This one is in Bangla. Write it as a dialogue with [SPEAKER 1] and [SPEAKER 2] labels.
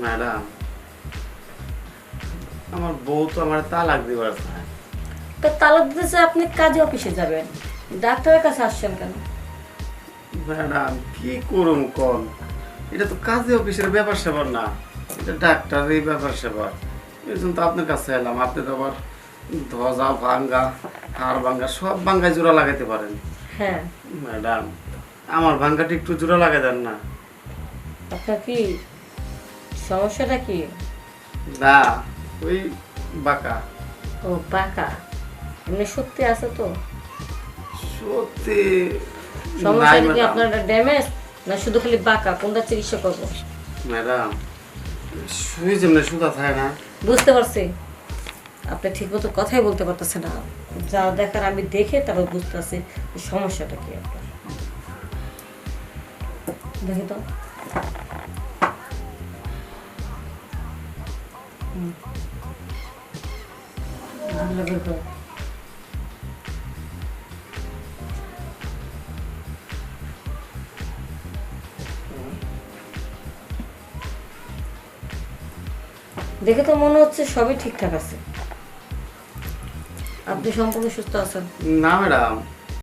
[SPEAKER 1] ম্যাডাম, আমার বউ তো আমার তালাক দিবার চায়।
[SPEAKER 2] তো তালাক দিতেছে, আপনি কাজে অফিসে যাবেন, ডাক্তারের কাছে আসছেন কেন?
[SPEAKER 1] ম্যাডাম কি করুম কোন, এটা তো কাজে অফিসের ব্যাপার সেবার না, এটা ডাক্তারের ব্যাপার সেবার। এই জন্য তো আপনার কাছে এলাম। আপনি তো আবার ধজা ভাঙ্গা, হাড় ভাঙ্গা সব ভাঙ্গায় জোড়া লাগাইতে পারেন।
[SPEAKER 2] হ্যাঁ।
[SPEAKER 1] ম্যাডাম, আমার ভাঙ্গাটি একটু জোড়া লাগাই দেন না।
[SPEAKER 2] আপনার কি সমস্যাটা কি?
[SPEAKER 1] না, ওই বাঁকা।
[SPEAKER 2] ও বাঁকা, এমনি সত্যি আছে তো?
[SPEAKER 1] সত্যি নাই
[SPEAKER 2] সমস্যাটা কি
[SPEAKER 1] ম্যাডাম।
[SPEAKER 2] আপনার ড্যামেজ, না শুধু খালি বাঁকা? কোনটা চিকিৎসা করবো?
[SPEAKER 1] ম্যাডাম, শুয়ে যেমনি সুতা থাকে না।
[SPEAKER 2] বুঝতে পারছি, আপনি ঠিক মতো কথাই বলতে পারতেছেন না। যা দেখার আমি দেখে তারপর বুঝতে পারছি সমস্যাটা কি আপনার। দেখি তো। ভালো বের করো। দেখে তো মনে হচ্ছে সবই ঠিকঠাক আছে, আপনি সম্পূর্ণ সুস্থ আছেন।
[SPEAKER 1] না ম্যাডাম,